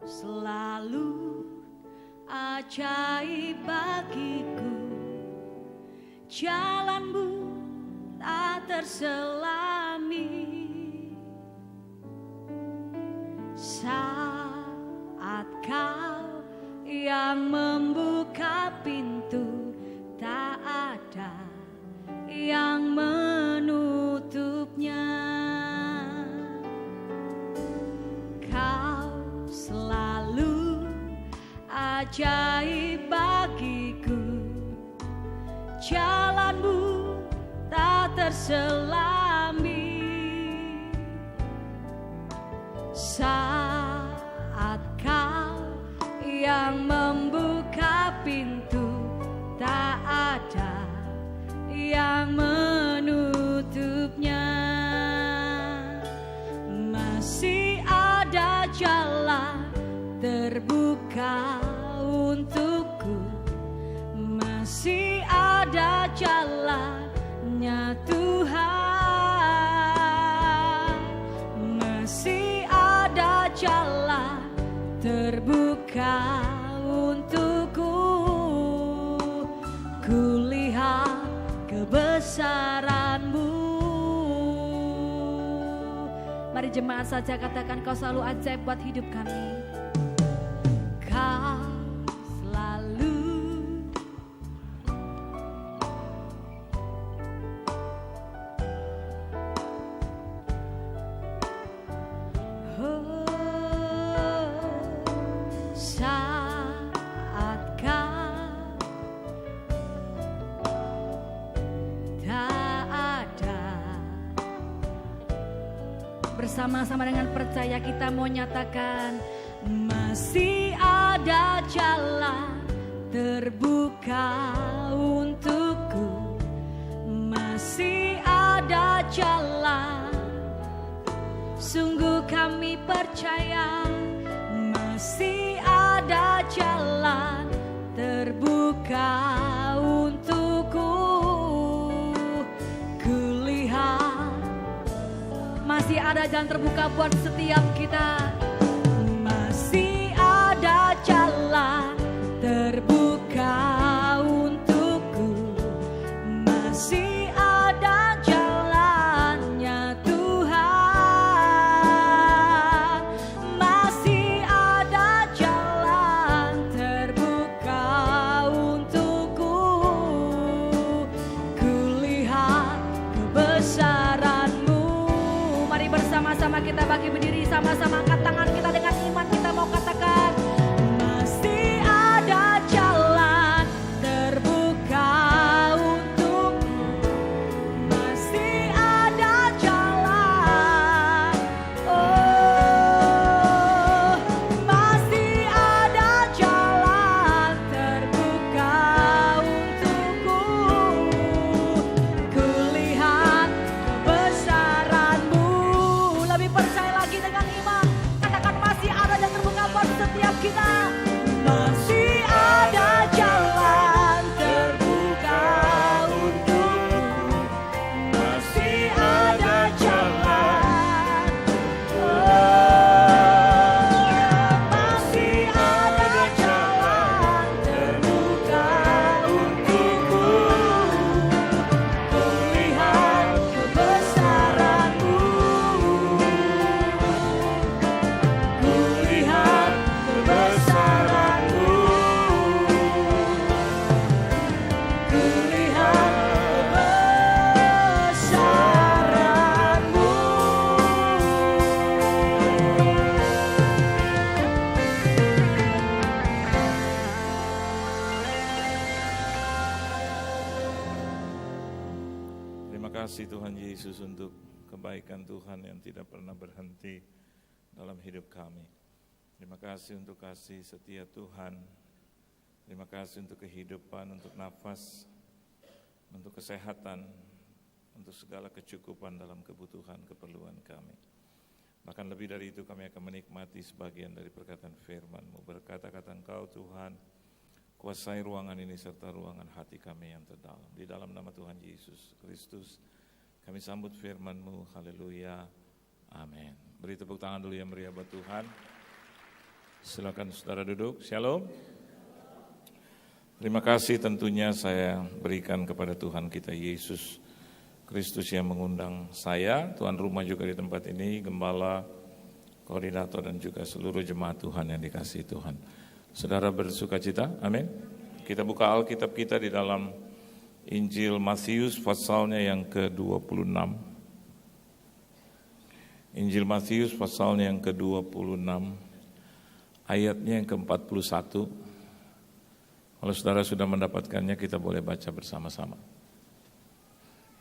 selalu ajaib bagiku, jalanmu tak terselami. Saat kau yang membuka pintu, tak ada yang menutupnya. Kau selalu ajaib bagiku, jalanmu tak terselami. Saat kau yang membuka pintu, tak ada yang menutupnya. Masih ada jalan terbuka untukku, masih ada jalannya Tuhan, masih ada jalan terbuka untukku. Kulihat kebesaran-Mu. Mari jemaat saja katakan, Kau selalu ajaib buat hidup kami. Kau selalu saat kau tak ada. Bersama-sama dengan percaya kita mau nyatakan, masih ada jalan terbuka untukku, masih ada jalan. Sungguh kami percaya, masih ada jalan terbuka untukku. Kulihat masih ada jalan terbuka buat setiap kita. Masih ada jalan terbuka untukku, masih ada jalannya Tuhan, masih ada jalan terbuka untukku. Kulihat kebesaran-Mu. Mari bersama-sama kita bagi berdiri, sama-sama angkat tangan kita dengan iman, kita mau katakan, masih ada jalan terbuka untukku, masih ada jalan. Oh, masih ada jalan terbuka untukku. Kulihat kebesaran-Mu. Lebih percaya lagi dengan iman, katakan masih ada yang terbuka buat setiap kita. Masih ada jalan terbuka untukku, masih ada jalan. Oh, masih ada jalan terbuka untukku. Kulihat kebesaran-Mu. Kulihat kebesaran-Mu. Kulihat kebesaran-Mu. Terima kasih Tuhan Yesus untuk kebaikan Tuhan yang tidak pernah berhenti dalam hidup kami. Terima kasih untuk kasih setia Tuhan. Terima kasih untuk kehidupan, untuk nafas, untuk kesehatan, untuk segala kecukupan dalam kebutuhan keperluan kami. Bahkan lebih dari itu kami akan menikmati sebagian dari perkataan firman-Mu. Berkata-kata Engkau Tuhan, kuasai ruangan ini serta ruangan hati kami yang terdalam. Di dalam nama Tuhan Yesus Kristus kami sambut firman-Mu. Haleluya. Amin. Beri tepuk tangan dulu yang meriah buat Tuhan. Silakan saudara duduk. Shalom. Terima kasih tentunya saya berikan kepada Tuhan kita Yesus Kristus yang mengundang saya, tuan rumah juga di tempat ini, gembala, koordinator dan juga seluruh jemaat Tuhan yang dikasihi Tuhan. Saudara bersuka cita, amin. Kita buka Alkitab kita di dalam Injil Matius pasalnya yang ke-26. Injil Matius pasalnya yang ke-26, ayatnya yang ke-41. Kalau saudara sudah mendapatkannya, kita boleh baca bersama-sama.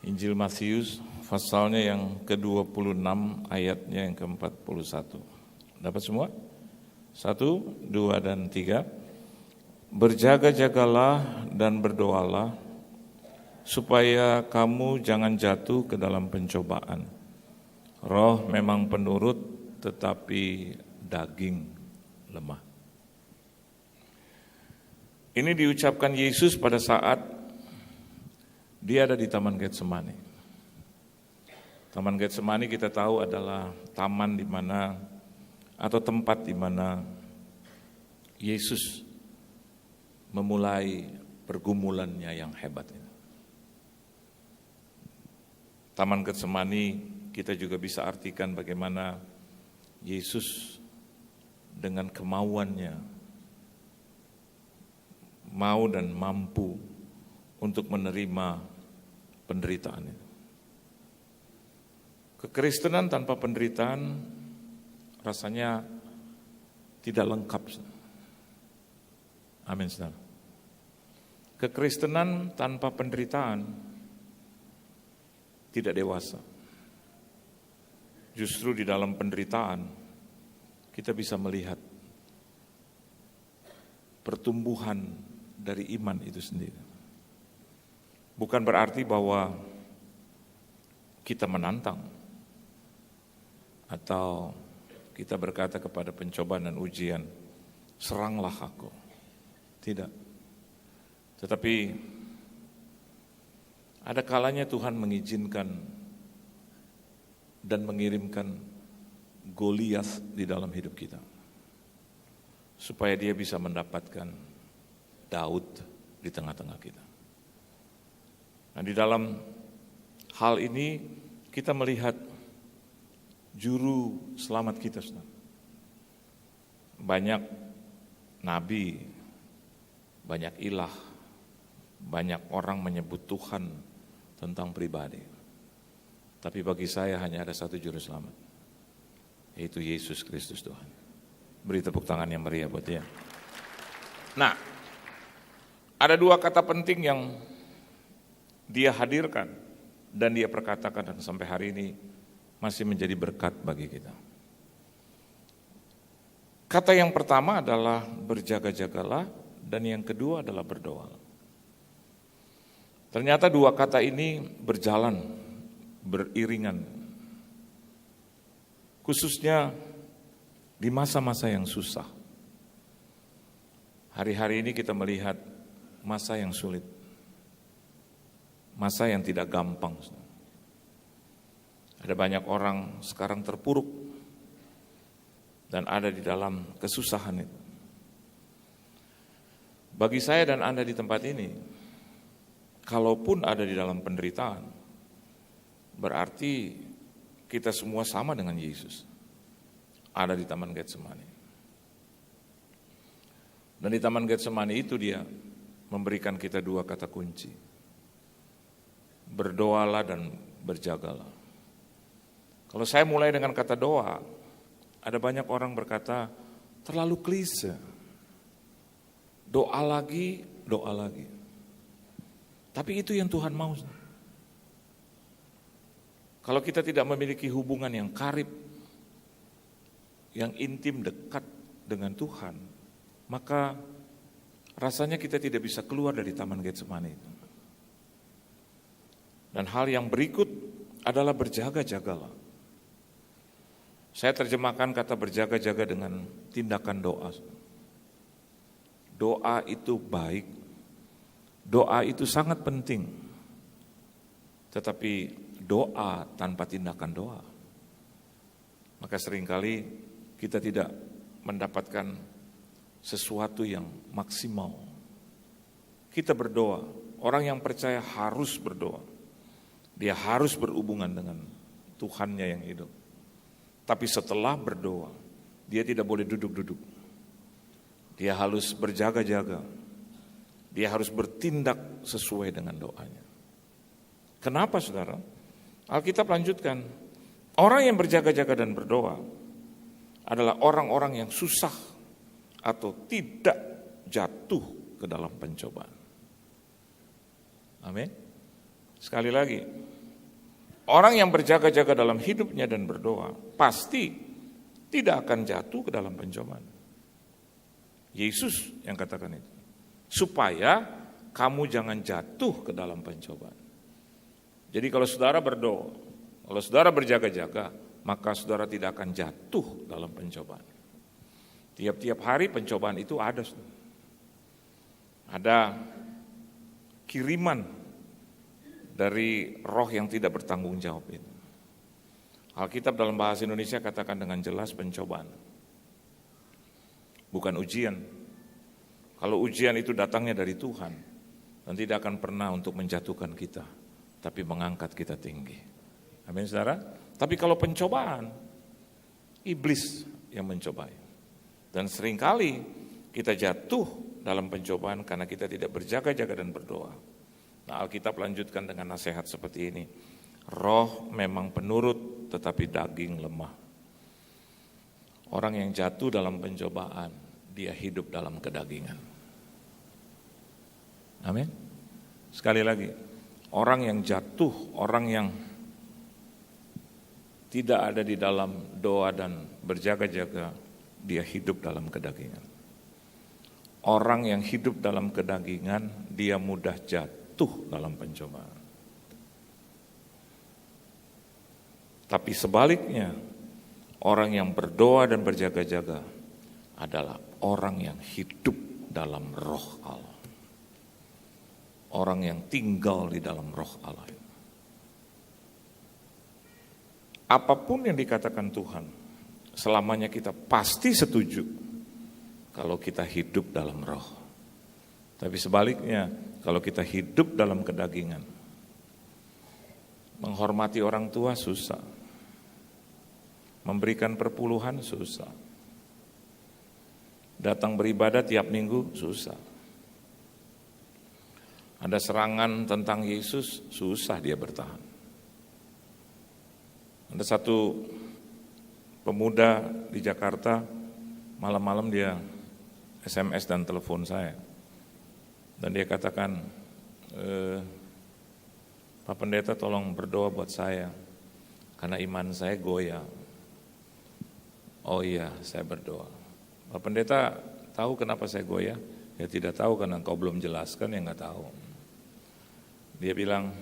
Injil Matius pasalnya yang ke-26, ayatnya yang ke-41. Dapat semua? 1, 2, dan 3. Berjaga-jagalah dan berdoalah, supaya kamu jangan jatuh ke dalam pencobaan. Roh memang penurut, tetapi daging lemah. Ini diucapkan Yesus pada saat dia ada di Taman Getsemani. Taman Getsemani kita tahu adalah taman di mana atau tempat di mana Yesus memulai pergumulannya yang hebat ini. Taman Getsemani kita juga bisa artikan bagaimana Yesus dengan kemauannya mau dan mampu untuk menerima penderitaan itu. Kekristenan tanpa penderitaan rasanya tidak lengkap. Amin, saudara. Kekristenan tanpa penderitaan tidak dewasa. Justru di dalam penderitaan kita bisa melihat pertumbuhan dari iman itu sendiri. Bukan berarti bahwa kita menantang atau kita berkata kepada pencobaan dan ujian, seranglah aku. Tidak. Tetapi ada kalanya Tuhan mengizinkan dan mengirimkan Goliat di dalam hidup kita, supaya dia bisa mendapatkan Daud di tengah-tengah kita. Nah, di dalam hal ini kita melihat juru selamat kita. Banyak nabi, banyak ilah, banyak orang menyebut Tuhan tentang pribadi. Tapi bagi saya hanya ada satu juru selamat, yaitu Yesus Kristus Tuhan. Beri tepuk tangan yang meriah buat dia. Nah, ada dua kata penting yang dia hadirkan dan dia perkatakan dan sampai hari ini masih menjadi berkat bagi kita. Kata yang pertama adalah berjaga-jagalah dan yang kedua adalah berdoa. Ternyata dua kata ini berjalan, beriringan. Khususnya di masa-masa yang susah. Hari-hari ini kita melihat masa yang sulit, masa yang tidak gampang. Ada banyak orang sekarang terpuruk dan ada di dalam kesusahan itu. Bagi saya dan Anda di tempat ini, kalaupun ada di dalam penderitaan, berarti kita semua sama dengan Yesus, ada di Taman Getsemani. Dan di Taman Getsemani itu dia memberikan kita dua kata kunci. Berdoalah dan berjagalah. Kalau saya mulai dengan kata doa, ada banyak orang berkata terlalu klise. Doa lagi, doa lagi. Tapi itu yang Tuhan mau. Kalau kita tidak memiliki hubungan yang karib, yang intim dekat dengan Tuhan, maka rasanya kita tidak bisa keluar dari Taman Getsemani itu. Dan hal yang berikut adalah berjaga-jagalah. Saya terjemahkan kata berjaga-jaga dengan tindakan doa. Doa itu baik, doa itu sangat penting. Tetapi doa tanpa tindakan doa, maka seringkali kita tidak mendapatkan sesuatu yang maksimal. Kita berdoa, orang yang percaya harus berdoa. Dia harus berhubungan dengan Tuhannya yang hidup. Tapi setelah berdoa, dia tidak boleh duduk-duduk. Dia harus berjaga-jaga. Dia harus bertindak sesuai dengan doanya. Kenapa saudara? Alkitab lanjutkan, orang yang berjaga-jaga dan berdoa adalah orang-orang yang susah atau tidak jatuh ke dalam pencobaan. Amin. Sekali lagi, orang yang berjaga-jaga dalam hidupnya dan berdoa pasti tidak akan jatuh ke dalam pencobaan. Yesus yang katakan itu. Supaya kamu jangan jatuh ke dalam pencobaan. Jadi kalau saudara berdoa, kalau saudara berjaga-jaga, maka saudara tidak akan jatuh dalam pencobaan. Tiap-tiap hari pencobaan itu ada. Ada kiriman dari roh yang tidak bertanggung jawab itu. Alkitab dalam bahasa Indonesia katakan dengan jelas pencobaan. Bukan ujian. Kalau ujian itu datangnya dari Tuhan, dan tidak akan pernah untuk menjatuhkan kita, tapi mengangkat kita tinggi. Amin saudara. Tapi kalau pencobaan, iblis yang mencobai. Dan seringkali kita jatuh dalam pencobaan karena kita tidak berjaga-jaga dan berdoa. Nah, Alkitab lanjutkan dengan nasihat seperti ini. Roh memang penurut, tetapi daging lemah. Orang yang jatuh dalam pencobaan, dia hidup dalam kedagingan. Amin. Sekali lagi, orang yang jatuh, orang yang tidak ada di dalam doa dan berjaga-jaga, dia hidup dalam kedagingan. Orang yang hidup dalam kedagingan, dia mudah jatuh dalam pencobaan. Tapi sebaliknya, orang yang berdoa dan berjaga-jaga adalah orang yang hidup dalam roh Allah. Orang yang tinggal di dalam roh Allah. Apapun yang dikatakan Tuhan, selamanya kita pasti setuju kalau kita hidup dalam roh. Tapi sebaliknya, kalau kita hidup dalam kedagingan, menghormati orang tua susah, memberikan perpuluhan susah, datang beribadah tiap minggu susah. Ada serangan tentang Yesus, susah dia bertahan. Ada satu pemuda di Jakarta, malam-malam dia SMS dan telepon saya. Dan dia katakan, Pak Pendeta tolong berdoa buat saya, karena iman saya goyah. Oh iya, saya berdoa. Pak Pendeta tahu kenapa saya goyah? Ya tidak tahu karena engkau belum jelaskan, ya nggak tahu. Dia bilang,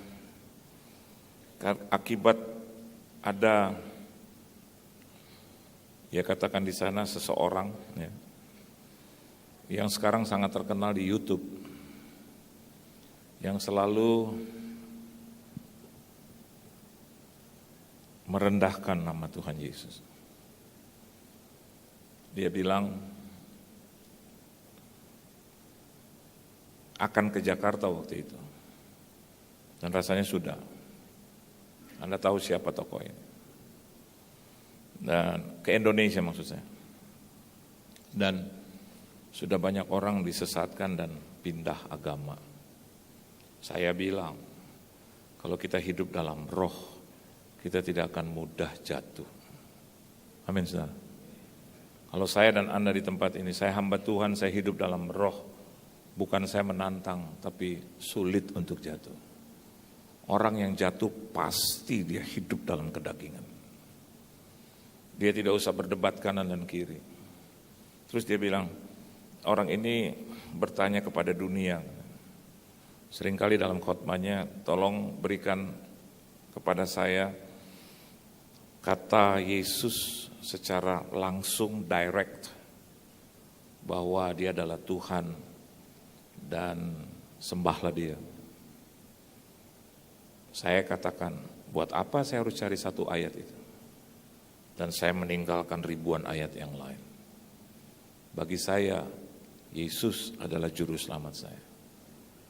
akibat ada, ya katakan di sana seseorang ya, yang sekarang sangat terkenal di YouTube, yang selalu merendahkan nama Tuhan Yesus. Dia bilang akan ke Jakarta waktu itu, dan rasanya sudah. Anda tahu siapa tokoh ini? Dan ke Indonesia maksud saya. Dan sudah banyak orang disesatkan dan pindah agama. Saya bilang, kalau kita hidup dalam roh, kita tidak akan mudah jatuh. Amin saudara. Kalau saya dan Anda di tempat ini, saya hamba Tuhan, saya hidup dalam roh. Bukan saya menantang, tapi sulit untuk jatuh. Orang yang jatuh pasti dia hidup dalam kedagingan. Dia tidak usah berdebat kanan dan kiri. Terus dia bilang, orang ini bertanya kepada dunia. Seringkali dalam khotbahnya, tolong berikan kepada saya kata Yesus secara langsung, direct, bahwa dia adalah Tuhan dan sembahlah dia. Saya katakan, buat apa saya harus cari satu ayat itu? Dan saya meninggalkan ribuan ayat yang lain. Bagi saya, Yesus adalah juru selamat saya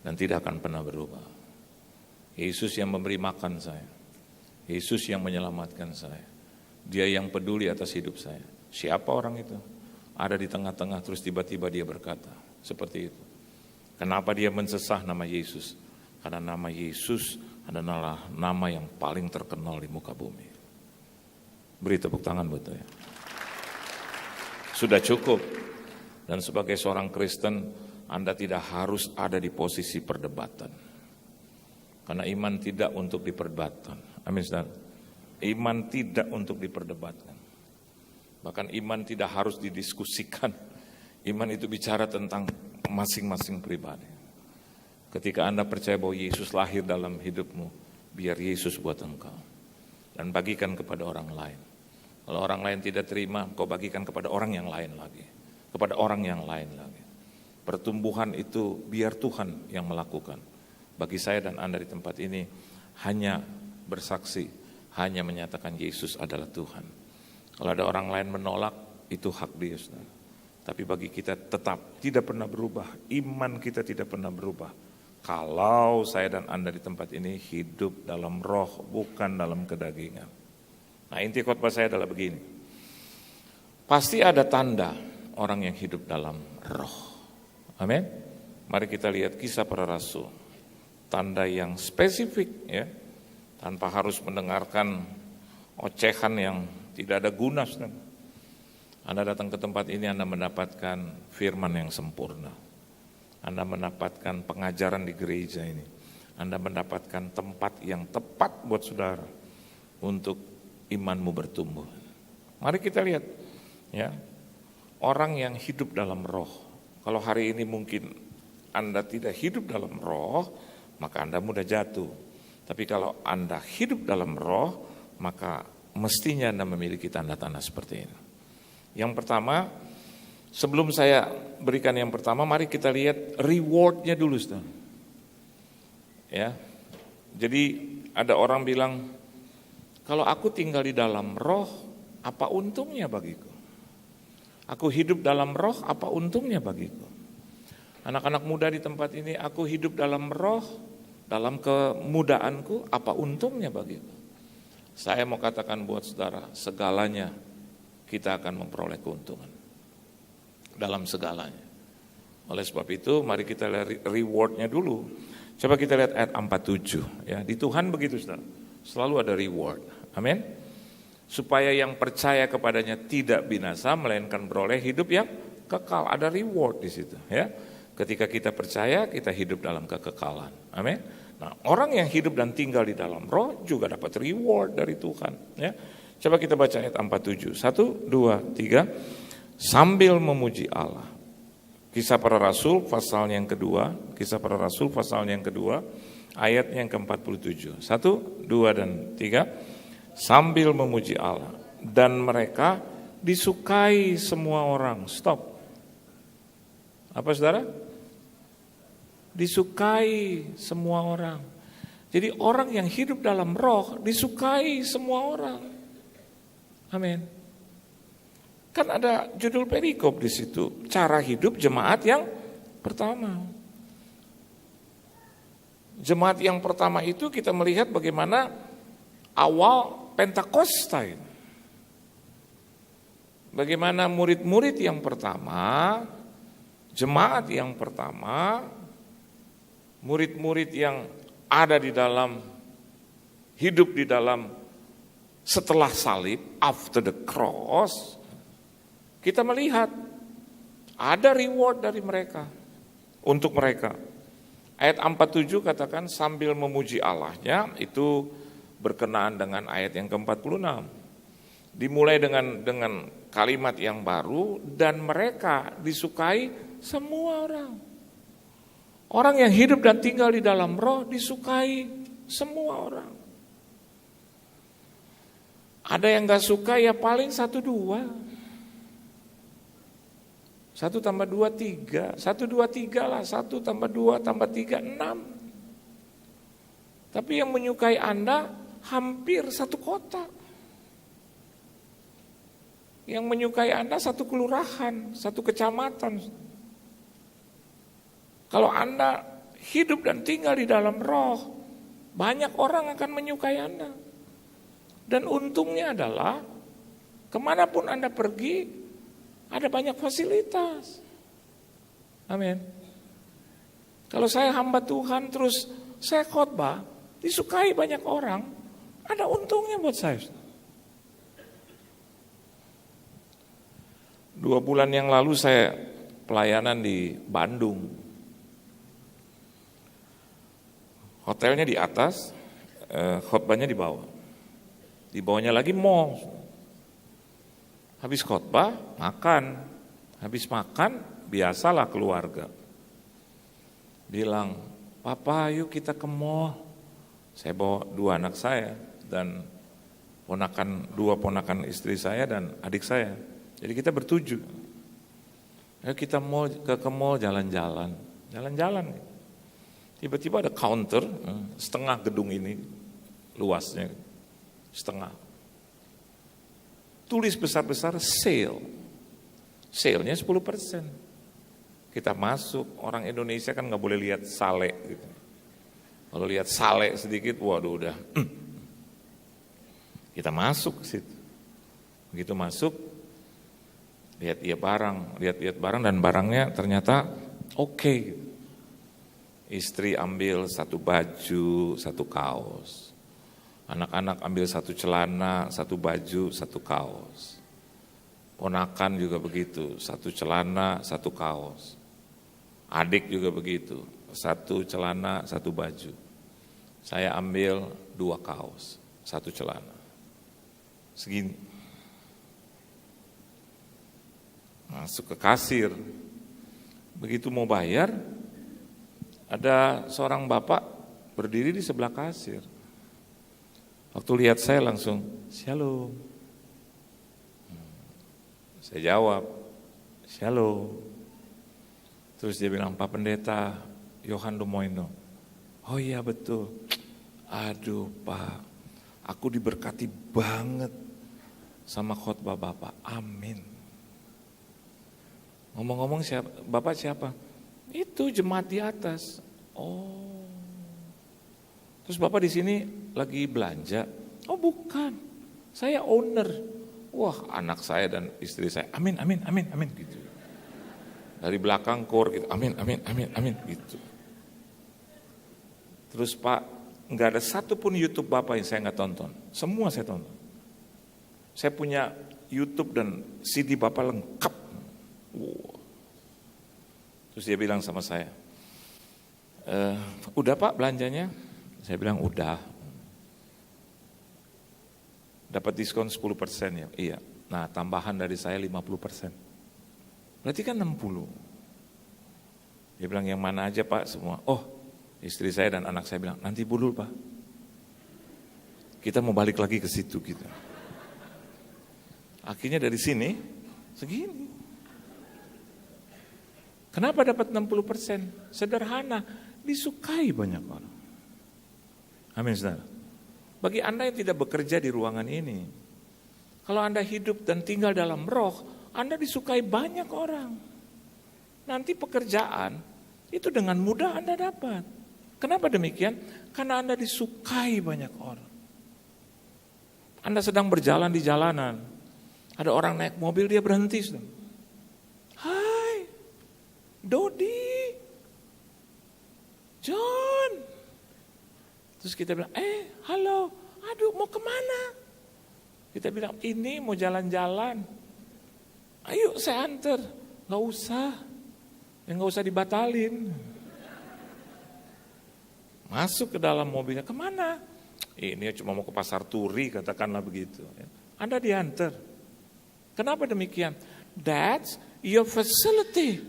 dan tidak akan pernah berubah. Yesus yang memberi makan saya, Yesus yang menyelamatkan saya, Dia yang peduli atas hidup saya. Siapa orang itu? Ada di tengah-tengah terus tiba-tiba dia berkata seperti itu. Kenapa dia mensesah nama Yesus? Karena nama Yesus adalah nama yang paling terkenal di muka bumi. Beri tepuk tangan buat saya. Sudah cukup. Dan sebagai seorang Kristen, Anda tidak harus ada di posisi perdebatan. Karena iman tidak untuk diperdebatkan. Amin, saudara. Iman tidak untuk diperdebatkan. Bahkan iman tidak harus didiskusikan. Iman itu bicara tentang masing-masing pribadi. Ketika Anda percaya bahwa Yesus lahir dalam hidupmu, biar Yesus buat engkau. Dan bagikan kepada orang lain. Kalau orang lain tidak terima, kau bagikan kepada orang yang lain lagi. Kepada orang yang lain lagi. Pertumbuhan itu biar Tuhan yang melakukan. Bagi saya dan Anda di tempat ini, hanya bersaksi, hanya menyatakan Yesus adalah Tuhan. Kalau ada orang lain menolak, itu hak dia, saudara. Tapi bagi kita tetap tidak pernah berubah. Iman kita tidak pernah berubah. Kalau saya dan Anda di tempat ini hidup dalam roh, bukan dalam kedagingan. Nah, inti khotbah saya adalah begini. Pasti ada tanda orang yang hidup dalam roh. Amin. Mari kita lihat Kisah Para Rasul. Tanda yang spesifik, ya, tanpa harus mendengarkan ocehan yang tidak ada guna. Anda datang ke tempat ini, Anda mendapatkan firman yang sempurna. Anda mendapatkan pengajaran di gereja ini. Anda mendapatkan tempat yang tepat buat saudara untuk imanmu bertumbuh. Mari kita lihat, ya, orang yang hidup dalam roh. Kalau hari ini mungkin Anda tidak hidup dalam roh, maka Anda mudah jatuh. Tapi kalau Anda hidup dalam roh, maka mestinya Anda memiliki tanda-tanda seperti ini. Yang pertama, sebelum saya berikan yang pertama, mari kita lihat rewardnya dulu, saudara. Ya, jadi ada orang bilang, kalau aku tinggal di dalam roh, apa untungnya bagiku? Aku hidup dalam roh, apa untungnya bagiku? Anak-anak muda di tempat ini, aku hidup dalam roh, dalam kemudaanku, apa untungnya bagiku? Saya mau katakan buat saudara, segalanya kita akan memperoleh keuntungan. Dalam segalanya. Oleh sebab itu, mari kita lihat rewardnya dulu. Coba kita lihat ayat 47. Ya, di Tuhan begitu, saudara. Selalu ada reward. Amin. Supaya yang percaya kepadanya tidak binasa, melainkan beroleh hidup yang kekal. Ada reward di situ, ya. Ketika kita percaya, kita hidup dalam kekekalan. Amin. Nah, orang yang hidup dan tinggal di dalam roh juga dapat reward dari Tuhan, ya. Coba kita baca ayat 47. 1, 2, 3. Sambil memuji Allah. Kisah Para Rasul pasal yang kedua, Kisah Para Rasul pasal yang kedua, ayat yang ke-47. 1, 2, dan 3. Sambil memuji Allah. Dan mereka disukai semua orang. Stop. Apa, saudara? Disukai semua orang. Jadi orang yang hidup dalam roh disukai semua orang. Amin. Kan ada judul perikop di situ. Cara hidup jemaat yang pertama. Jemaat yang pertama itu kita melihat bagaimana awal Pentakosta ini. Bagaimana murid-murid yang pertama, jemaat yang pertama, murid-murid yang ada di dalam, hidup di dalam setelah salib, after the cross, kita melihat ada reward dari mereka, untuk mereka. Ayat 47 katakan sambil memuji Allahnya, itu berkenaan dengan ayat yang ke-46. Dimulai dengan kalimat yang baru, dan mereka disukai semua orang. Orang yang hidup dan tinggal di dalam roh disukai semua orang. Ada yang gak suka ya paling 1, 2. 1 tambah 2, 3. 1, 2, 3 lah. 1 tambah 2 tambah 3, 6. Tapi yang menyukai Anda hampir 1 kota. Yang menyukai Anda 1 kelurahan, 1 kecamatan. Kalau Anda hidup dan tinggal di dalam roh, banyak orang akan menyukai Anda. Dan untungnya adalah, kemanapun Anda pergi, ada banyak fasilitas. Amin. Kalau saya hamba Tuhan, terus saya khotbah, disukai banyak orang, ada untungnya buat saya. 2 bulan yang lalu saya pelayanan di Bandung. Hotelnya di atas, khotbahnya di bawah. Di bawahnya lagi mall. Habis khotbah, makan. Habis makan, biasalah keluarga. Bilang, "Papa, yuk kita ke mall." Saya bawa 2 anak saya dan 2 ponakan istri saya dan adik saya. Jadi kita bertuju. Ayo kita ke mall jalan-jalan. Jalan-jalan. Tiba-tiba ada counter, setengah gedung ini luasnya, setengah. Tulis besar-besar sale. Sale-nya 10%. Kita masuk, orang Indonesia kan nggak boleh lihat sale gitu. Kalau lihat sale sedikit, waduh udah. Kita masuk ke situ. Begitu masuk, lihat barang dan barangnya ternyata oke. Istri ambil 1 baju, 1 kaos. Anak-anak ambil 1 celana, 1 baju, 1 kaos. Ponakan juga begitu, 1 celana, 1 kaos. Adik juga begitu, 1 celana, 1 baju. Saya ambil 2 kaos, 1 celana. Segini. Masuk ke kasir. Begitu mau bayar, ada seorang bapak berdiri di sebelah kasir. Waktu lihat saya langsung, "Shalom." Saya jawab, "Shalom." Terus dia bilang, "Pak Pendeta Yohan Dumoino." "Oh iya betul." "Aduh Pak, aku diberkati banget sama khotbah Bapak." "Amin." Ngomong-ngomong Bapak siapa? "Itu jemaat di atas." "Oh. Terus Bapak di sini lagi belanja?" "Oh bukan, saya owner." Wah, anak saya dan istri saya, "Amin, amin, amin, amin," gitu. Dari belakang kor gitu, "Amin, amin, amin, amin," gitu. Terus Pak, nggak ada satupun YouTube Bapak yang saya nggak tonton. Semua saya tonton. Saya punya YouTube dan CD Bapak lengkap. Wow. Terus dia bilang sama saya, "Udah Pak belanjanya?" Saya bilang, "Udah." "Dapat diskon 10% ya?" "Iya." "Nah tambahan dari saya 50%. Berarti kan 60. Dia bilang, "Yang mana aja Pak?" "Semua." "Oh, istri saya dan anak saya bilang, nanti dulu Pak. Kita mau balik lagi ke situ gitu." Akhirnya dari sini, segini. Kenapa dapat 60%? Sederhana, disukai banyak orang. Amin, saudara. Bagi Anda yang tidak bekerja di ruangan ini, kalau Anda hidup dan tinggal dalam roh, Anda disukai banyak orang. Nanti pekerjaan itu dengan mudah Anda dapat. Kenapa demikian? Karena Anda disukai banyak orang. Anda sedang berjalan di jalanan, ada orang naik mobil, dia berhenti. "Hai, Dodi, John." Terus kita bilang, "Halo, aduh mau kemana?" Kita bilang, "Ini mau jalan-jalan." "Ayo saya anter." "Gak usah, gak usah dibatalin." Masuk ke dalam mobilnya, "Kemana?" "Ini cuma mau ke pasar Turi," katakanlah begitu. Anda diantar. Kenapa demikian? That's your facility.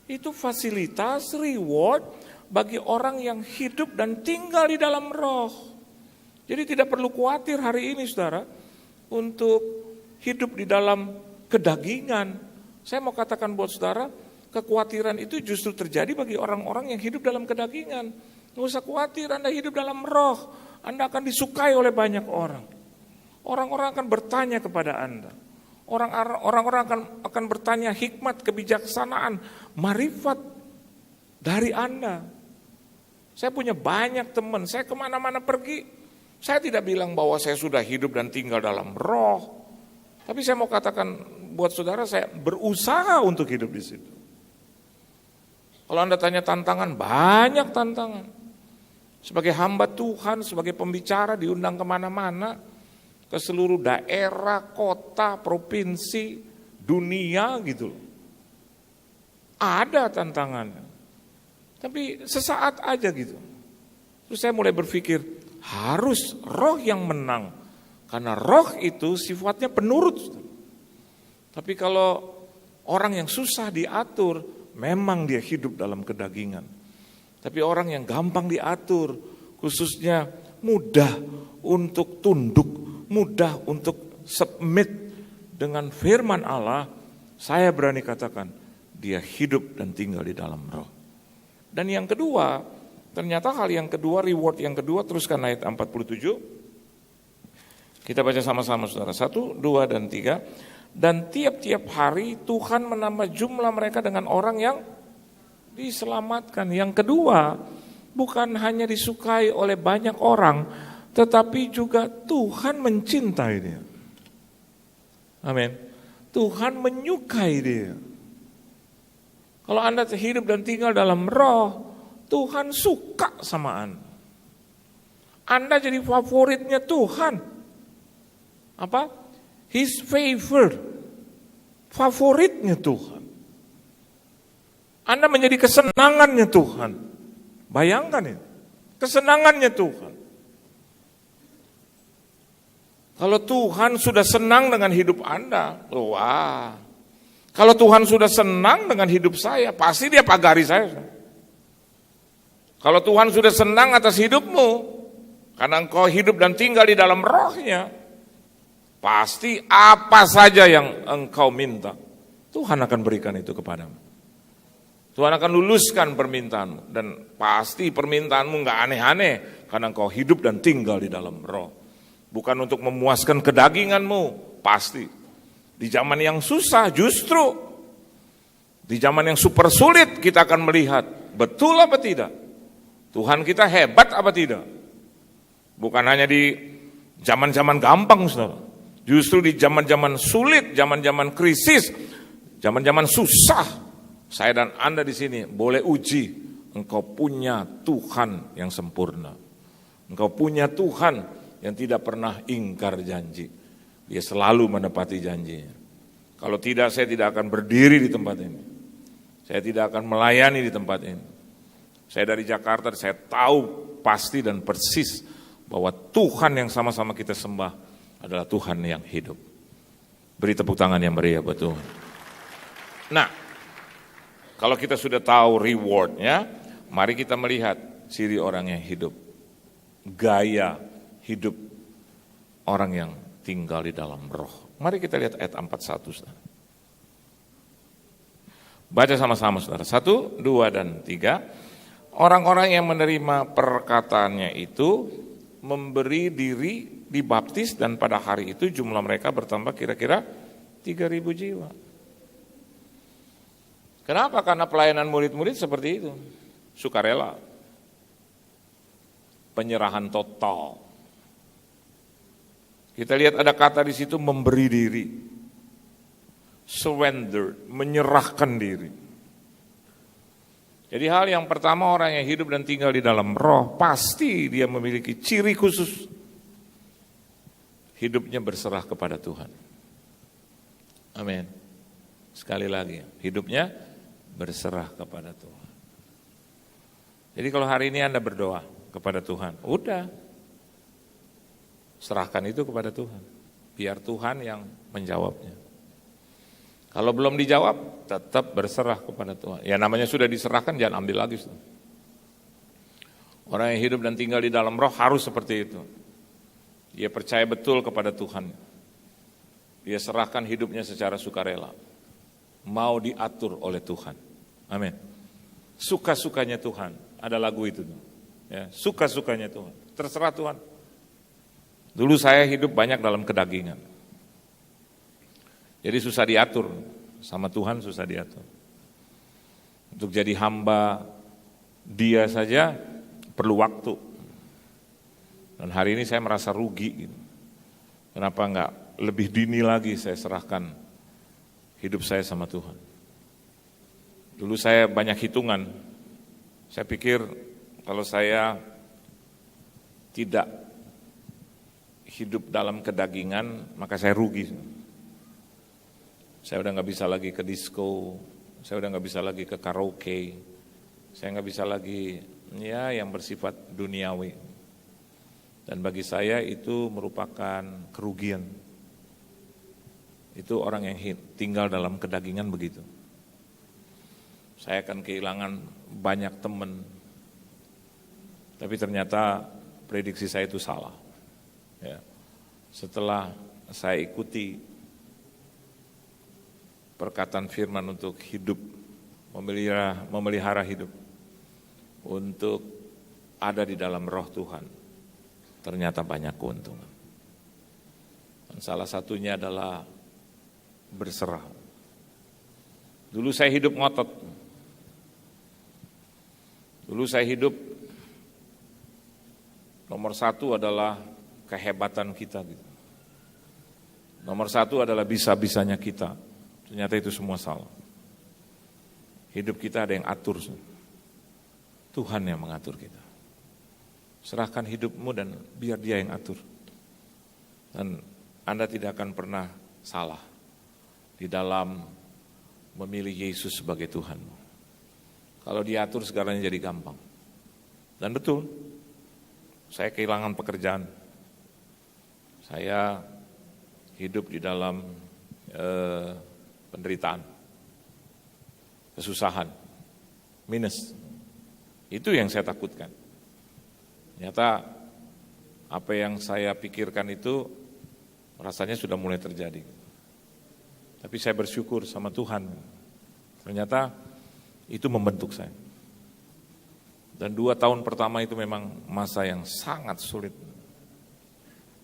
Itu fasilitas, reward bagi orang yang hidup dan tinggal di dalam roh. Jadi tidak perlu khawatir hari ini saudara untuk hidup di dalam kedagingan. Saya mau katakan buat saudara, kekhawatiran itu justru terjadi bagi orang-orang yang hidup dalam kedagingan. Nggak usah khawatir, Anda hidup dalam roh, Anda akan disukai oleh banyak orang. Orang-orang akan bertanya kepada Anda. Orang-orang akan bertanya hikmat, kebijaksanaan, marifat. dari Anda. Saya punya banyak teman, saya kemana-mana pergi. Saya tidak bilang bahwa saya sudah hidup dan tinggal dalam roh. Tapi saya mau katakan buat saudara, saya berusaha untuk hidup di situ. Kalau Anda tanya tantangan, banyak tantangan. Sebagai hamba Tuhan, sebagai pembicara diundang kemana-mana, ke seluruh daerah, kota, provinsi, dunia gitu. Ada tantangannya. Tapi sesaat aja gitu. Terus saya mulai berpikir, harus roh yang menang. Karena roh itu sifatnya penurut. Tapi kalau orang yang susah diatur, memang dia hidup dalam kedagingan. Tapi orang yang gampang diatur, khususnya mudah untuk tunduk, mudah untuk submit dengan firman Allah, saya berani katakan, dia hidup dan tinggal di dalam roh. Dan yang kedua, ternyata hal yang kedua, reward yang kedua, teruskan ayat 47. Kita baca sama-sama saudara, 1, 2, dan 3. Dan tiap-tiap hari Tuhan menambah jumlah mereka dengan orang yang diselamatkan. Yang kedua, bukan hanya disukai oleh banyak orang, tetapi juga Tuhan mencintai dia. Amin. Tuhan menyukai dia. Kalau Anda hidup dan tinggal dalam roh, Tuhan suka sama Anda. Anda jadi favoritnya Tuhan. Apa? His favor. Favoritnya Tuhan. Anda menjadi kesenangannya Tuhan. Bayangkan itu. Kesenangannya Tuhan. Kalau Tuhan sudah senang dengan hidup Anda, wah. Kalau Tuhan sudah senang dengan hidup saya, pasti dia pagari saya. Kalau Tuhan sudah senang atas hidupmu, karena engkau hidup dan tinggal di dalam rohnya, pasti apa saja yang engkau minta, Tuhan akan berikan itu kepadamu. Tuhan akan luluskan permintaanmu, dan pasti permintaanmu gak aneh-aneh, karena engkau hidup dan tinggal di dalam roh. Bukan untuk memuaskan kedaginganmu, pasti. Di zaman yang susah justru, di zaman yang super sulit kita akan melihat, betul apa tidak? Tuhan kita hebat apa tidak? Bukan hanya di zaman-zaman gampang, saudara. Justru di zaman-zaman sulit, zaman-zaman krisis, zaman-zaman susah, saya dan Anda di sini boleh uji, engkau punya Tuhan yang sempurna. Engkau punya Tuhan yang tidak pernah ingkar janji. Dia selalu menepati janjinya. Kalau tidak, saya tidak akan berdiri di tempat ini. Saya tidak akan melayani di tempat ini. Saya dari Jakarta, saya tahu pasti dan persis bahwa Tuhan yang sama-sama kita sembah adalah Tuhan yang hidup. Beri tepuk tangan yang meriah buat Tuhan. Nah, kalau kita sudah tahu rewardnya, mari kita melihat ciri orang yang hidup. Gaya hidup orang yang tinggal di dalam roh. Mari kita lihat ayat 41. Saudara. Baca sama-sama saudara. 1, 2, dan 3. Orang-orang yang menerima perkataannya itu memberi diri dibaptis, dan pada hari itu jumlah mereka bertambah kira-kira 3.000 jiwa. Kenapa? Karena pelayanan murid-murid seperti itu. Sukarela. Penyerahan total. Kita lihat ada kata di situ memberi diri. Surrender, menyerahkan diri. Jadi hal yang pertama, orang yang hidup dan tinggal di dalam roh, pasti dia memiliki ciri khusus. Hidupnya berserah kepada Tuhan. Amin. Sekali lagi, hidupnya berserah kepada Tuhan. Jadi kalau hari ini Anda berdoa kepada Tuhan, udah. Serahkan itu kepada Tuhan. Biar Tuhan yang menjawabnya. Kalau belum dijawab, tetap berserah kepada Tuhan. Ya namanya sudah diserahkan, jangan ambil lagi. Orang yang hidup dan tinggal di dalam roh harus seperti itu. Dia percaya betul kepada Tuhan. Dia serahkan hidupnya secara sukarela. Mau diatur oleh Tuhan. Amin. Suka-sukanya Tuhan. Ada lagu itu. Ya, suka-sukanya Tuhan. Terserah Tuhan. Dulu saya hidup banyak dalam kedagingan. Jadi susah diatur, sama Tuhan susah diatur. Untuk jadi hamba dia saja perlu waktu. Dan hari ini saya merasa rugi gitu. Kenapa enggak lebih dini lagi saya serahkan hidup saya sama Tuhan. Dulu saya banyak hitungan. Saya pikir kalau saya tidak hidup dalam kedagingan, maka saya rugi. Saya udah nggak bisa lagi ke disco, saya udah nggak bisa lagi ke karaoke, saya nggak bisa lagi ya yang bersifat duniawi. Dan bagi saya itu merupakan kerugian. Itu orang yang tinggal dalam kedagingan begitu. Saya akan kehilangan banyak teman, tapi ternyata prediksi saya itu salah. Ya. Setelah saya ikuti perkataan firman untuk hidup, memelihara hidup, untuk ada di dalam roh Tuhan, ternyata banyak keuntungan. Dan salah satunya adalah berserah. Dulu saya hidup ngotot. Dulu saya hidup nomor satu adalah kehebatan kita. Gitu. Nomor satu adalah bisa-bisanya kita. Ternyata itu semua salah. Hidup kita ada yang atur. Tuhan yang mengatur kita. Serahkan hidupmu dan biar dia yang atur. Dan Anda tidak akan pernah salah di dalam memilih Yesus sebagai Tuhanmu. Kalau diatur segalanya jadi gampang. Dan betul, saya kehilangan pekerjaan. Saya hidup di dalam penderitaan, kesusahan, minus. Itu yang saya takutkan. Ternyata apa yang saya pikirkan itu rasanya sudah mulai terjadi. Tapi saya bersyukur sama Tuhan. Ternyata itu membentuk saya. Dan 2 tahun pertama itu memang masa yang sangat sulit.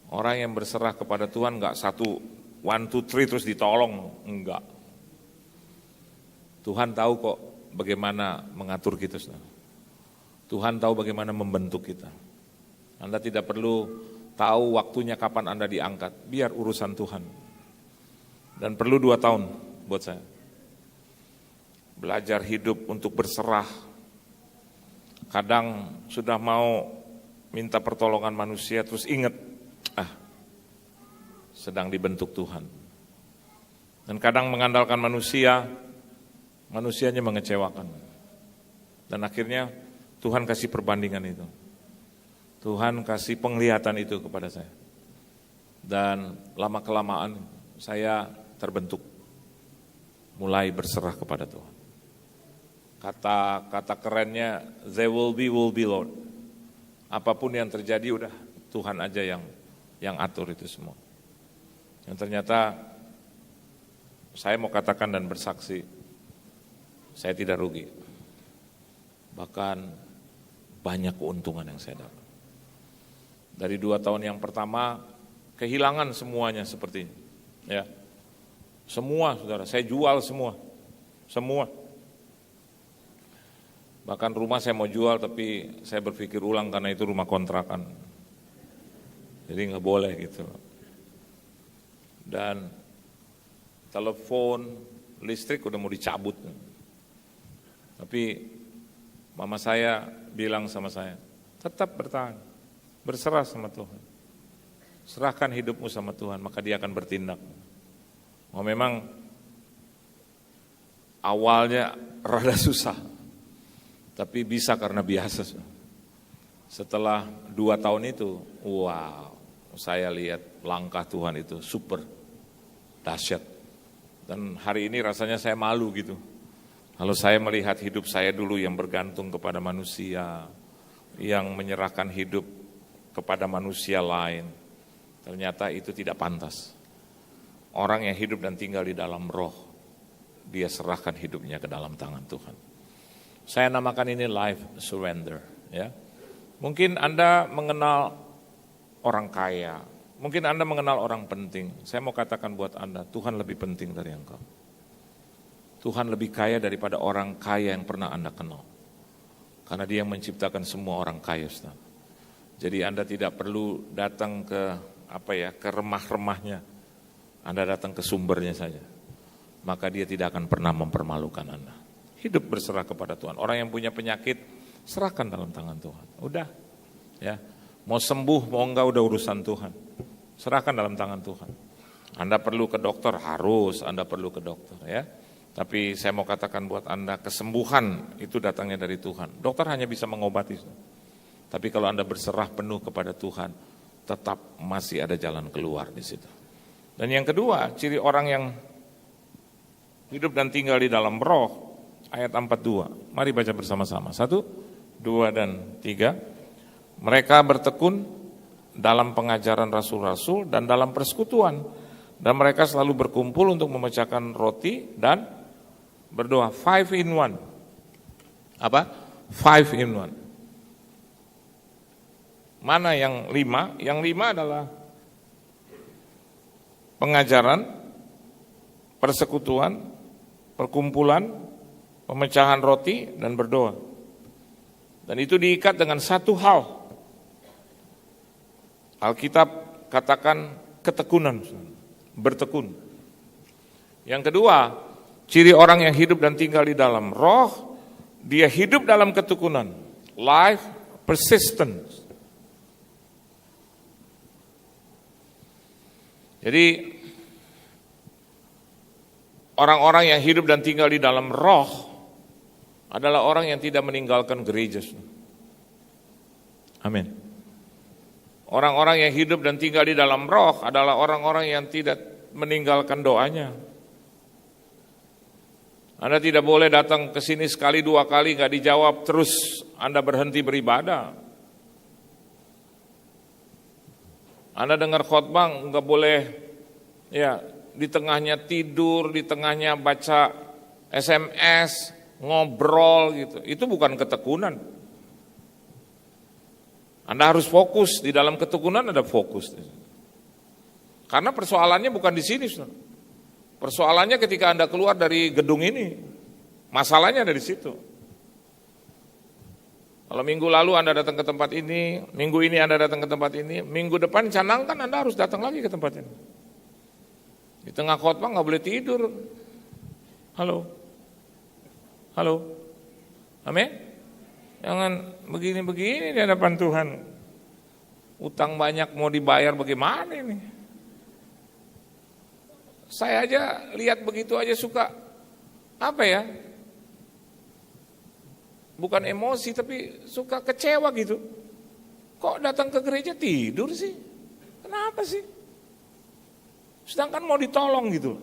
Orang yang berserah kepada Tuhan enggak 1, 2, 3 terus ditolong, enggak. Tuhan tahu kok bagaimana mengatur kita. Tuhan tahu bagaimana membentuk kita. Anda tidak perlu tahu waktunya kapan Anda diangkat, biar urusan Tuhan. Dan perlu 2 tahun buat saya. Belajar hidup untuk berserah. Kadang sudah mau minta pertolongan manusia, terus ingat, sedang dibentuk Tuhan. Dan kadang mengandalkan manusia, manusianya mengecewakan. Dan akhirnya Tuhan kasih perbandingan itu. Tuhan kasih penglihatan itu kepada saya. Dan lama-kelamaan saya terbentuk. Mulai berserah kepada Tuhan. Kata kerennya, there will be Lord. Apapun yang terjadi udah Tuhan aja yang atur itu semua. Dan ternyata saya mau katakan dan bersaksi, saya tidak rugi. Bahkan banyak keuntungan yang saya dapat. Dari 2 tahun yang pertama, kehilangan semuanya sepertinya. Ya, semua saudara, saya jual semua. Bahkan rumah saya mau jual tapi saya berpikir ulang karena itu rumah kontrakan. Jadi nggak boleh gitu. Dan telepon, listrik udah mau dicabut. Tapi mama saya bilang sama saya, tetap bertahan, berserah sama Tuhan. Serahkan hidupmu sama Tuhan, maka dia akan bertindak. Memang awalnya rada susah. Tapi bisa karena biasa. Setelah 2 tahun itu, wow, saya lihat langkah Tuhan itu super dahsyat. Dan hari ini rasanya saya malu gitu. Kalau saya melihat hidup saya dulu yang bergantung kepada manusia, yang menyerahkan hidup kepada manusia lain, ternyata itu tidak pantas. Orang yang hidup dan tinggal di dalam roh, dia serahkan hidupnya ke dalam tangan Tuhan. Saya namakan ini life surrender. Ya. Mungkin Anda mengenal orang kaya, mungkin Anda mengenal orang penting. Saya mau katakan buat Anda, Tuhan lebih penting dari engkau. Tuhan lebih kaya daripada orang kaya yang pernah Anda kenal. Karena Dia yang menciptakan semua orang kaya, saudara. Jadi Anda tidak perlu datang ke ke remah-remahnya. Anda datang ke sumbernya saja. Maka Dia tidak akan pernah mempermalukan Anda. Hidup berserah kepada Tuhan. Orang yang punya penyakit, serahkan dalam tangan Tuhan. Udah, ya. Mau sembuh, mau enggak, udah urusan Tuhan. Serahkan dalam tangan Tuhan. Anda perlu ke dokter, harus Anda perlu ke dokter, ya. Tapi saya mau katakan buat Anda, kesembuhan itu datangnya dari Tuhan. Dokter hanya bisa mengobati. Tapi kalau Anda berserah penuh kepada Tuhan, tetap masih ada jalan keluar di situ. Dan yang kedua, ciri orang yang hidup dan tinggal di dalam roh, ayat 42. Mari baca bersama-sama. 1, 2, dan 3. Mereka bertekun dalam pengajaran rasul-rasul dan dalam persekutuan. Dan mereka selalu berkumpul untuk memecahkan roti dan berdoa. 5 in 1. Apa? 5 in 1. Mana yang 5? Yang 5 adalah pengajaran, persekutuan, perkumpulan, pemecahan roti, dan berdoa. Dan itu diikat dengan satu hal. Alkitab katakan ketekunan, bertekun. Yang kedua, ciri orang yang hidup dan tinggal di dalam roh, dia hidup dalam ketekunan. Life persistence. Jadi orang-orang yang hidup dan tinggal di dalam roh adalah orang yang tidak meninggalkan gereja. Amin. Orang-orang yang hidup dan tinggal di dalam roh adalah orang-orang yang tidak meninggalkan doanya. Anda tidak boleh datang ke sini sekali dua kali gak dijawab terus Anda berhenti beribadah. Anda dengar khotbah nggak boleh ya di tengahnya tidur, di tengahnya baca SMS, ngobrol gitu. Itu bukan ketekunan. Anda harus fokus, di dalam ketekunan ada fokus. Karena persoalannya bukan di sini, saudara. Persoalannya ketika Anda keluar dari gedung ini, masalahnya ada di situ. Kalau minggu lalu Anda datang ke tempat ini, minggu ini Anda datang ke tempat ini, minggu depan canangkan Anda harus datang lagi ke tempat ini. Di tengah khotbah nggak boleh tidur. Halo, halo, amin. Jangan begini-begini di hadapan Tuhan. Utang banyak mau dibayar bagaimana ini? Saya aja lihat begitu aja suka bukan emosi tapi suka kecewa gitu. Kok datang ke gereja tidur sih? Kenapa sih? Sedangkan mau ditolong gitu.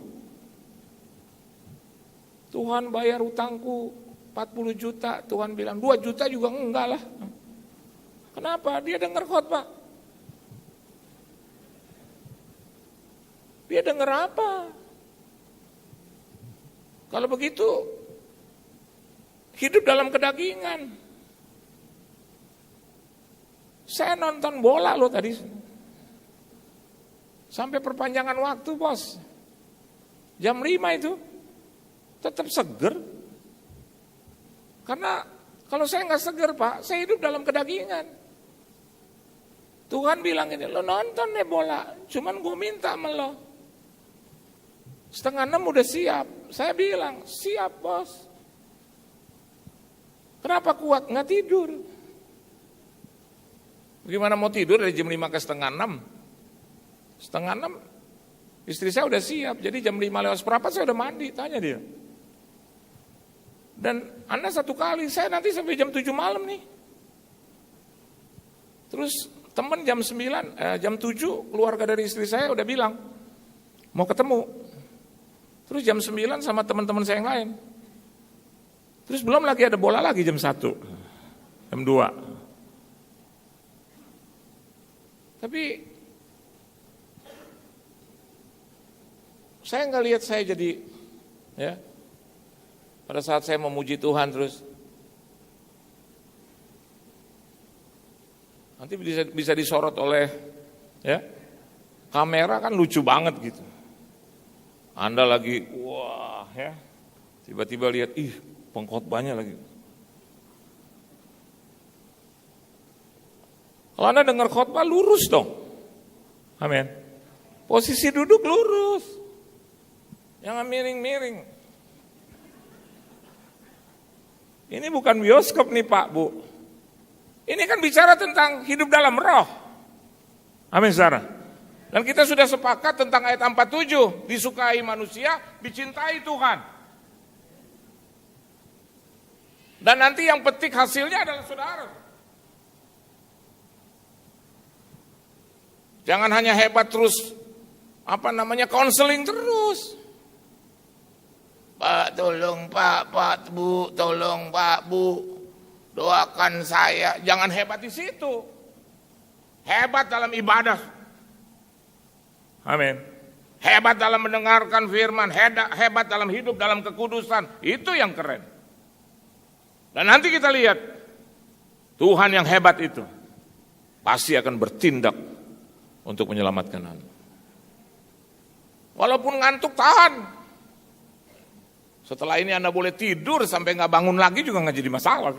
Tuhan bayar utangku 40 juta, Tuhan bilang 2 juta juga enggak lah. Kenapa? Dia dengar khotbah. Dia dengar apa? Kalau begitu hidup dalam kedagingan. Saya nonton bola loh tadi. Sampai perpanjangan waktu, bos. Jam 5 itu. Tetap seger. Karena kalau saya nggak seger, Pak, saya hidup dalam kedagingan. Tuhan bilang ini, lo nonton deh bola. Cuman gue minta sama lo. 5:30 udah siap. Saya bilang, siap bos. Kenapa kuat? Nggak tidur. Bagaimana mau tidur dari jam 5 ke 5:30? 5:30 istri saya udah siap. Jadi jam 5 lewat seperempat saya udah mandi. Tanya dia. Dan Anda satu kali, saya nanti sampai jam 7 malam nih. Terus teman jam 7 keluarga dari istri saya udah bilang mau ketemu. Terus jam 9 sama teman-teman saya yang lain. Terus belum lagi ada bola lagi jam 1, jam 2. Tapi saya nggak lihat saya jadi, ya, pada saat saya memuji Tuhan terus, nanti bisa disorot oleh, ya, kamera kan lucu banget gitu. Anda lagi, wah, ya, tiba-tiba lihat, pengkhotbahnya lagi. Kalau Anda dengar khotbah, lurus dong. Amin. Posisi duduk lurus. Jangan miring-miring. Ini bukan bioskop nih Pak, Bu. Ini kan bicara tentang hidup dalam roh. Amin, saudara. Dan kita sudah sepakat tentang ayat 47. Disukai manusia, dicintai Tuhan. Dan nanti yang petik hasilnya adalah saudara. Jangan hanya hebat terus, konseling terus. Pak, tolong Pak, Bu, tolong Pak, Bu, doakan saya. Jangan hebat di situ. Hebat dalam ibadah. Amin. Hebat dalam mendengarkan firman, hebat dalam hidup dalam kekudusan. Itu yang keren. Dan nanti kita lihat, Tuhan yang hebat itu pasti akan bertindak untuk menyelamatkan Anda. Walaupun ngantuk, tahan. Setelah ini Anda boleh tidur sampai nggak bangun lagi juga nggak jadi masalah.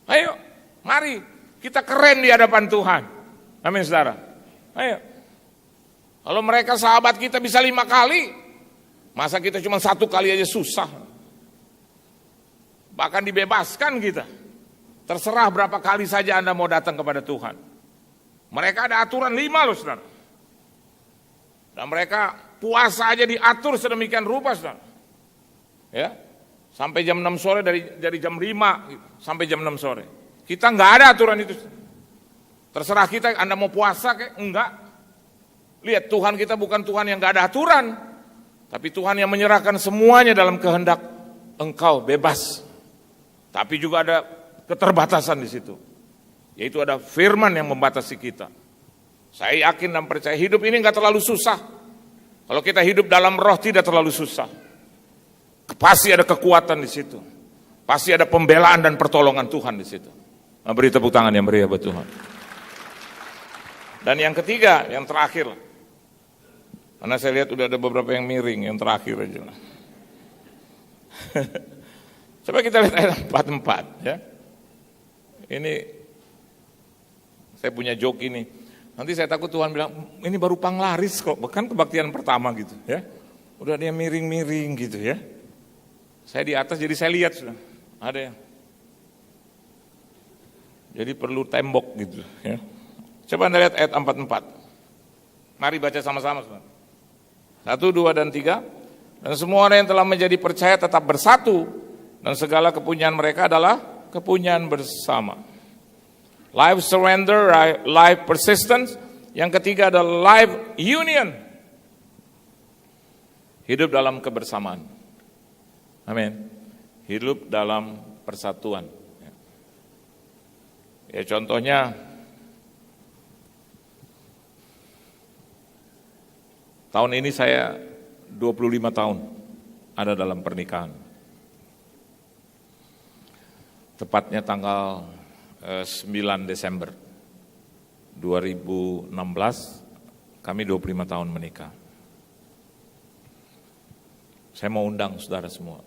Ayo, mari kita keren di hadapan Tuhan. Amin, saudara. Ayo. Kalau mereka sahabat kita bisa 5 kali, masa kita cuma 1 kali aja susah. Bahkan dibebaskan kita. Terserah berapa kali saja Anda mau datang kepada Tuhan. Mereka ada aturan 5 loh, saudara. Dan mereka puasa aja diatur sedemikian rupa, saudara. Ya, sampai jam 6 sore dari jam 5 gitu, sampai jam 6 sore. Kita nggak ada aturan itu. Terserah kita, Anda mau puasa kayak enggak. Lihat, Tuhan kita bukan Tuhan yang nggak ada aturan, tapi Tuhan yang menyerahkan semuanya dalam kehendak engkau bebas. Tapi juga ada keterbatasan di situ. Yaitu ada firman yang membatasi kita. Saya yakin dan percaya hidup ini nggak terlalu susah. Kalau kita hidup dalam roh tidak terlalu susah. Pasti ada kekuatan di situ. Pasti ada pembelaan dan pertolongan Tuhan di situ. Nah, beri tepuk tangan yang meriah buat Tuhan. Dan yang ketiga, yang terakhir. Karena saya lihat udah ada beberapa yang miring, yang terakhir aja. Coba kita lihat ayat 44 ya. Ini saya punya joke ini. Nanti saya takut Tuhan bilang, ini baru panglaris kok, bahkan kebaktian pertama gitu ya. Udah dia miring-miring gitu ya. Saya di atas jadi saya lihat sudah. Ada yang. Jadi perlu tembok gitu ya. Coba Anda lihat ayat 44. Mari baca sama-sama. 1, 2, dan 3. Dan semua orang yang telah menjadi percaya tetap bersatu. Dan segala kepunyaan mereka adalah kepunyaan bersama. Life surrender, life persistence. Yang ketiga adalah life union. Hidup dalam kebersamaan. Amin. Hidup dalam persatuan. Ya contohnya, tahun ini saya 25 tahun ada dalam pernikahan. Tepatnya tanggal 9 Desember 2016, kami 25 tahun menikah. Saya mau undang saudara semua,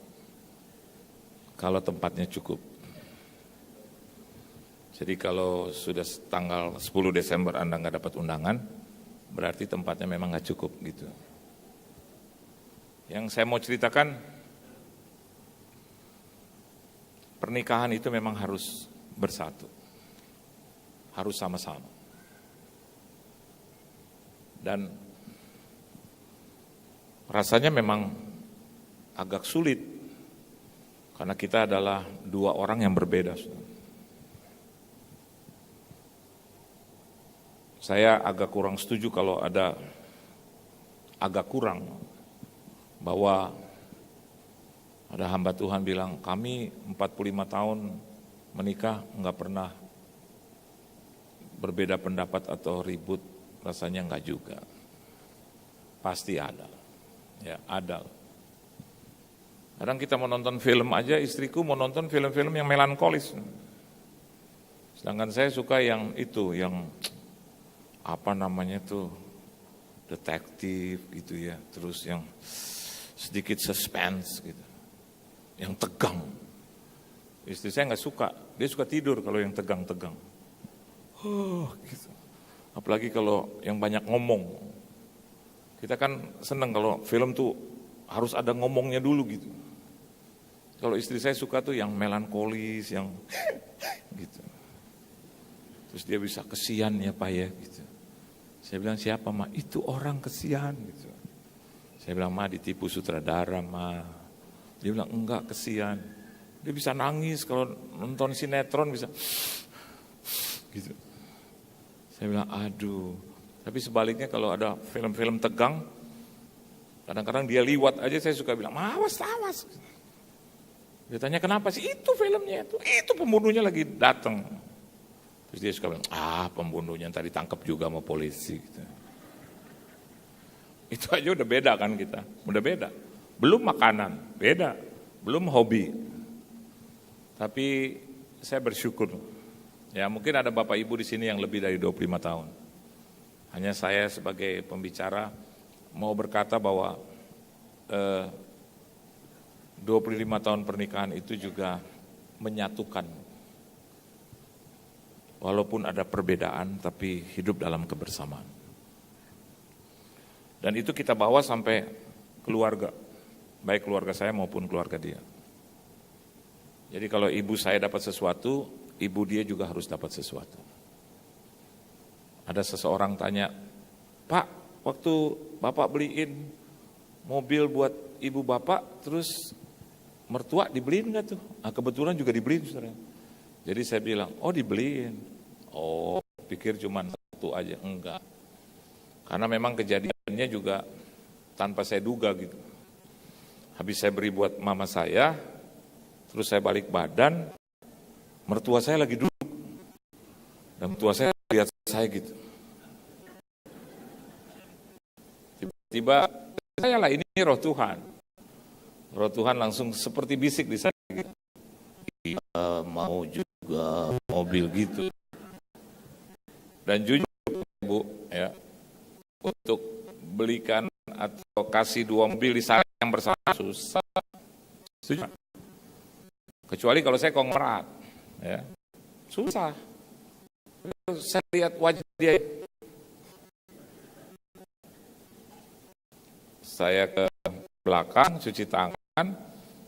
kalau tempatnya cukup. Jadi kalau sudah tanggal 10 Desember Anda nggak dapat undangan, berarti tempatnya memang nggak cukup gitu. Yang saya mau ceritakan, pernikahan itu memang harus bersatu, harus sama-sama. Dan rasanya memang agak sulit, karena kita adalah 2 orang yang berbeda. Saya agak kurang setuju kalau ada agak kurang bahwa ada hamba Tuhan bilang, kami 45 tahun menikah nggak pernah berbeda pendapat atau ribut. Rasanya nggak juga. Pasti ada. Ya, ada. Kadang kita mau nonton film aja, istriku mau nonton film-film yang melankolis. Sedangkan saya suka yang itu, yang apa namanya tuh, detektif gitu ya, terus yang sedikit suspense gitu, yang tegang. Istri saya nggak suka, dia suka tidur kalau yang tegang-tegang. Gitu. Apalagi kalau yang banyak ngomong. Kita kan seneng kalau film tuh harus ada ngomongnya dulu gitu. Kalau istri saya suka tuh yang melankolis, yang gitu. Terus dia bisa, kesian ya Pak ya gitu. Saya bilang, siapa Ma? Itu orang kesian gitu. Saya bilang, Ma ditipu sutradara Ma. Dia bilang, enggak, kesian. Dia bisa nangis kalau nonton sinetron, bisa gitu. Saya bilang, aduh. Tapi sebaliknya kalau ada film-film tegang, kadang-kadang dia liwat aja saya suka bilang, awas, awas. Dia tanya, kenapa sih? Itu filmnya, itu pembunuhnya lagi datang. Terus dia suka bilang, pembunuhnya tadi tangkap juga sama polisi. Gitu. Itu aja udah beda kan kita, udah beda. Belum makanan, beda. Belum hobi. Tapi saya bersyukur. Ya mungkin ada Bapak Ibu di sini yang lebih dari 25 tahun. Hanya saya sebagai pembicara mau berkata bahwa 25 tahun pernikahan itu juga menyatukan. Walaupun ada perbedaan tapi hidup dalam kebersamaan. Dan itu kita bawa sampai keluarga. Baik keluarga saya maupun keluarga dia. Jadi kalau ibu saya dapat sesuatu, ibu dia juga harus dapat sesuatu. Ada seseorang tanya, Pak, waktu Bapak beliin mobil buat ibu Bapak, terus mertua dibeliin nggak tuh? Kebetulan juga dibeliin, saudara. Jadi saya bilang, dibeliin. Pikir cuma satu aja, enggak. Karena memang kejadiannya juga tanpa saya duga gitu. Habis saya beri buat mama saya, terus saya balik badan, mertua saya lagi duduk. Dan mertua saya lihat saya gitu. Tiba-tiba, saya lah ini roh Tuhan. Roh Tuhan langsung seperti bisik di saya. Gitu. Mau juga mobil gitu. Dan jujur Bu, ya, untuk belikan atau kasih 2 mobil di sana yang bersama susah. Kecuali kalau saya konglomerat, ya, susah. Saya lihat wajah dia. Saya ke belakang cuci tangan,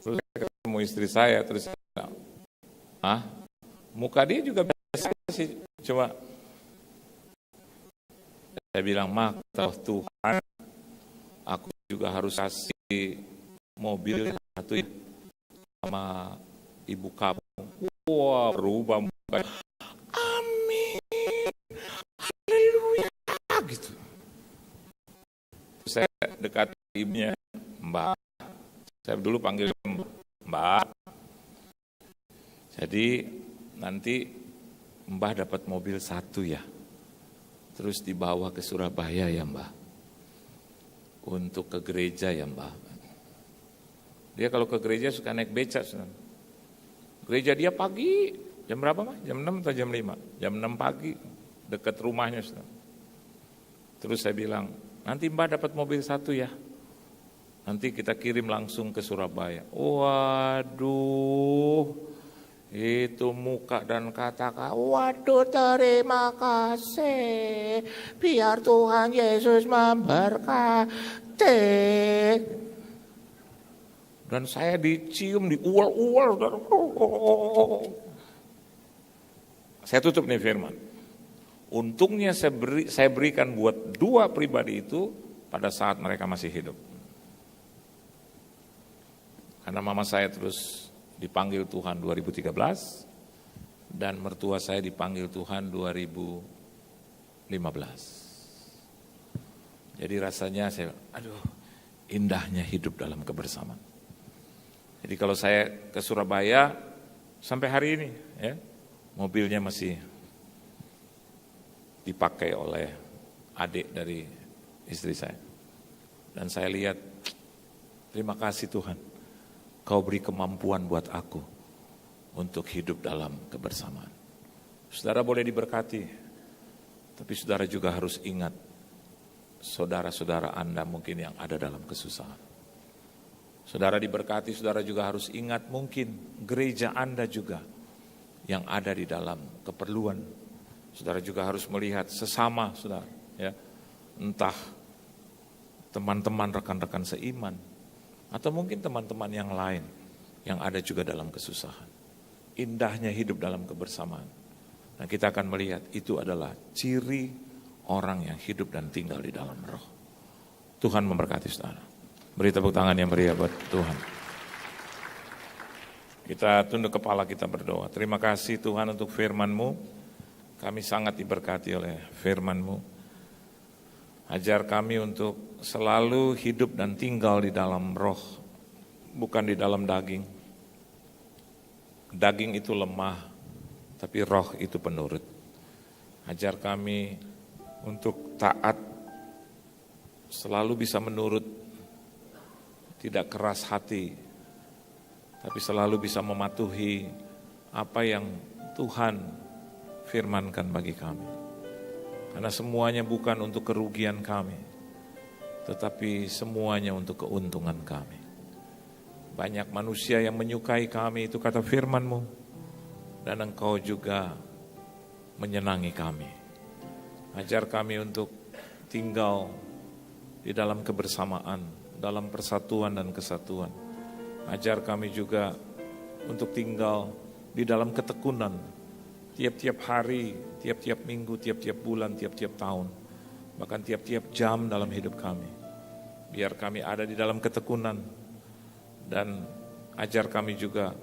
terus saya ketemu istri saya, terus saya bilang, muka dia juga biasa sih, cuma saya bilang, Tuhan, aku juga harus kasih mobil satu sama ibu kamu. Wah, berubah muka. Amin. Haleluya. Gitu. Saya dekat ibunya, Mbak. Saya dulu panggil Mbak. Jadi nanti Mbak dapat mobil 1 ya. Terus dibawa ke Surabaya ya Mbak. Untuk ke gereja ya Mbak. Dia kalau ke gereja suka naik beca. Gereja dia pagi, jam berapa Mbak? Jam 6 atau jam 5? Jam 6 pagi, dekat rumahnya. Terus saya bilang, nanti Mbak dapat mobil 1 ya. Nanti kita kirim langsung ke Surabaya. Waduh. Itu muka dan kata-kata, waduh terima kasih, biar Tuhan Yesus memberkati. Dan saya dicium, diual-ual. Saya tutup nih firman. Untungnya saya berikan buat 2 pribadi itu pada saat mereka masih hidup. Karena mama saya terus dipanggil Tuhan 2013 dan mertua saya dipanggil Tuhan 2015. Jadi rasanya saya, indahnya hidup dalam kebersamaan. Jadi kalau saya ke Surabaya sampai hari ini, ya, mobilnya masih dipakai oleh adik dari istri saya. Dan saya lihat, terima kasih Tuhan. Kau beri kemampuan buat aku untuk hidup dalam kebersamaan. Saudara boleh diberkati, tapi saudara juga harus ingat saudara-saudara Anda mungkin yang ada dalam kesusahan. Saudara diberkati, saudara juga harus ingat mungkin gereja Anda juga yang ada di dalam keperluan. Saudara juga harus melihat sesama, saudara, ya, entah teman-teman, rekan-rekan seiman, atau mungkin teman-teman yang lain yang ada juga dalam kesusahan. Indahnya hidup dalam kebersamaan. Nah, kita akan melihat itu adalah ciri orang yang hidup dan tinggal di dalam Roh. Tuhan memberkati saudara. Beri tepuk tangan yang meriah buat Tuhan. Kita tunduk kepala, kita berdoa. Terima kasih Tuhan untuk firman-Mu. Kami sangat diberkati oleh firman-Mu. Ajar kami untuk selalu hidup dan tinggal di dalam Roh, bukan di dalam daging. Daging itu lemah, tapi Roh itu penurut. Ajar kami untuk taat, selalu bisa menurut, tidak keras hati, tapi selalu bisa mematuhi apa yang Tuhan firmankan bagi kami. Karena semuanya bukan untuk kerugian kami, tetapi semuanya untuk keuntungan kami. Banyak manusia yang menyukai kami, itu kata firman-Mu, dan Engkau juga menyenangi kami. Ajar kami untuk tinggal di dalam kebersamaan, dalam persatuan dan kesatuan. Ajar kami juga untuk tinggal di dalam ketekunan, tiap-tiap hari, tiap-tiap minggu, tiap-tiap bulan, tiap-tiap tahun, bahkan tiap-tiap jam dalam hidup kami. Biar kami ada di dalam ketekunan, dan ajar kami juga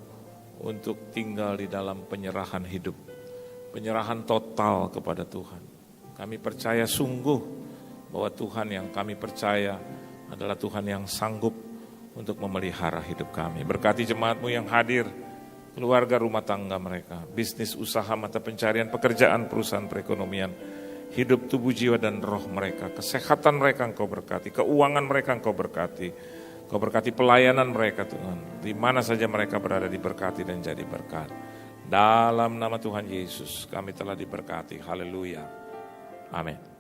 untuk tinggal di dalam penyerahan hidup, penyerahan total kepada Tuhan. Kami percaya sungguh bahwa Tuhan yang kami percaya adalah Tuhan yang sanggup untuk memelihara hidup kami. Berkati jemaat-Mu yang hadir, keluarga, rumah tangga mereka, bisnis, usaha, mata pencarian, pekerjaan, perusahaan, perekonomian, hidup, tubuh, jiwa, dan roh mereka, kesehatan mereka Engkau berkati, keuangan mereka Engkau berkati, Engkau berkati pelayanan mereka Tuhan, di mana saja mereka berada diberkati dan jadi berkat. Dalam nama Tuhan Yesus kami telah diberkati, haleluya, amin.